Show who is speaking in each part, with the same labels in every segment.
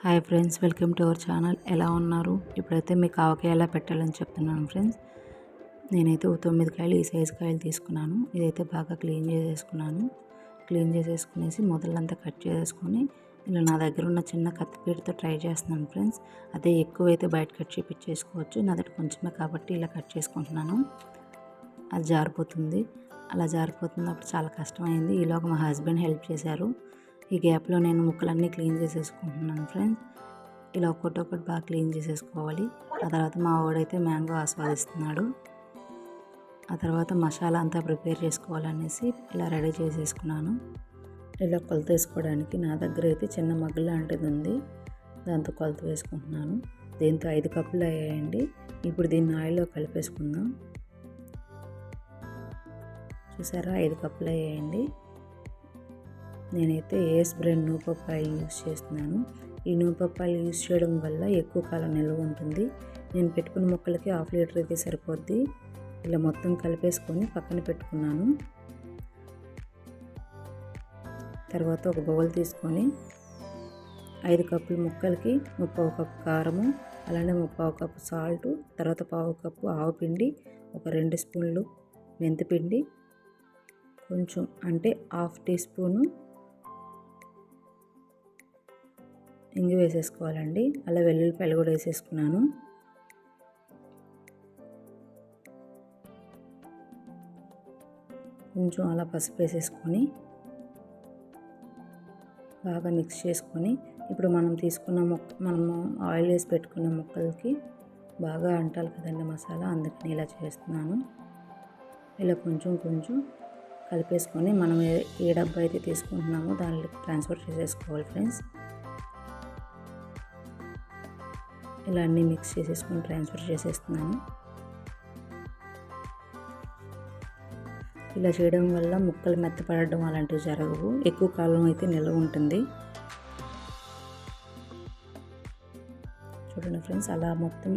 Speaker 1: Hi friends, welcome to our channel. ఎలా ఉన్నారు? ఇప్పుడైతే మీకు ఆవకాయ ఎలా పెట్టాలని చెప్తున్నాను ఫ్రెండ్స్. నేనైతే 9 కాయలు ఈ సైజు కాయలు తీసుకున్నాను. ఇదైతే బాగా క్లీన్ చేసేసుకునేసి మొదలంతా కట్ చేసేసుకొని ఇలా నా దగ్గర ఉన్న చిన్న కత్తిపీటతో ట్రై చేస్తున్నాను ఫ్రెండ్స్. అదే ఎక్కువైతే బయట కట్ చేయించేసుకోవచ్చు. నా దగ్గర కొంచెమే కాబట్టి ఇలా కట్ చేసుకుంటున్నాను. అది జారిపోతుంది. అలా జారిపోతున్నప్పుడు చాలా కష్టమైంది. ఈలోగా మా హస్బెండ్ హెల్ప్ చేశారు. ఈ గ్యాప్లో నేను ముక్కలన్నీ క్లీన్ చేసేసుకుంటున్నాను ఫ్రెండ్స్. ఇలా ఒక్కొక్కటి బాగా క్లీన్ చేసేసుకోవాలి. ఆ తర్వాత మా వాడైతే మ్యాంగో ఆస్వాదిస్తున్నాడు. ఆ తర్వాత మసాలా అంతా ప్రిపేర్ చేసుకోవాలనేసి ఇలా రెడీ చేసేసుకున్నాను. ఇలా కొలత వేసుకోవడానికి నా దగ్గర అయితే చిన్న మగ్గు లాంటిది ఉంది. దాంతో కొలత వేసుకుంటున్నాను. దీంతో 5 కప్పులు అయ్యాయండి. ఇప్పుడు దీన్ని ఆయిల్లో కలిపేసుకుందాం. చూసారా, 5 కప్పులు అయ్యాయండి. నేనైతే ఏస్ బ్రాండ్ నూపప్పాయి యూస్ చేస్తున్నాను. ఈ నూపప్పాయి యూస్ చేయడం వల్ల ఎక్కువ కాలం నిల్వ ఉంటుంది. నేను పెట్టుకున్న ముక్కలకి 1/2 లీటర్ అయితే సరిపోద్ది. ఇలా మొత్తం కలిపేసుకొని పక్కన పెట్టుకున్నాను. తర్వాత ఒక బౌల్ తీసుకొని 5 కప్పుల ముక్కలకి 3/4 కప్పు కారము, అలానే 3/4 కప్పు సాల్ట్, తర్వాత 1/4 కప్పు ఆవపిండి, ఒక 2 స్పూన్లు మెంతిపిండి, కొంచెం అంటే 1/2 టీ స్పూను ఇంగు వేసేసుకోవాలండి. అలా వెల్లుల్లిపాయలు కూడా వేసేసుకున్నాను. కొంచెం అలా పసుపు వేసేసుకొని బాగా మిక్స్ చేసుకొని ఇప్పుడు మనము ఆయిల్ వేసి పెట్టుకున్న ముక్కలకి బాగా అంటాలి కదండి మసాలా, అందుకని ఇలా చేస్తున్నాను. ఇలా కొంచెం కలిపేసుకొని మనం ఏ డబ్బా అయితే తీసుకుంటున్నామో దానిలోకి ట్రాన్స్ఫర్ చేసేసుకోవాలి ఫ్రెండ్స్. ఇలా అన్నీ మిక్స్ చేసేసుకొని ట్రాన్స్ఫర్ చేసేస్తున్నాను. ఇలా చేయడం వల్ల ముక్కలు మెత్తపడడం అలాంటివి జరగవు. ఎక్కువ కాలం అయితే నిల్వ ఉంటుంది. చూడండి ఫ్రెండ్స్, అలా మొత్తం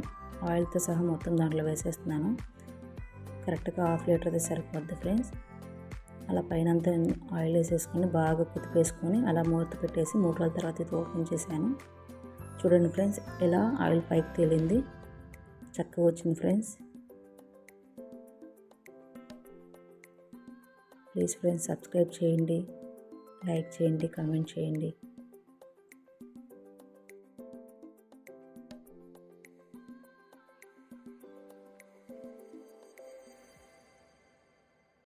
Speaker 1: ఆయిల్తో సహా మొత్తం దాంట్లో వేసేస్తున్నాను. కరెక్ట్గా 1/2 లీటర్ అయితే సరిపోద్ది ఫ్రెండ్స్. అలా పైన అంతా ఆయిల్ వేసేసుకొని బాగా కుదిపేసుకొని అలా మూత పెట్టేసి 3 రోజుల తర్వాత ఇది ఓపెన్ చేశాను. చూడండి ఫ్రెండ్స్, ఇలా ఆయిల్ పైకి తేలింది, చక్కగా వచ్చింది ఫ్రెండ్స్. ప్లీజ్ ఫ్రెండ్స్, సబ్స్క్రైబ్ చేయండి, లైక్ చేయండి, కామెంట్ చేయండి.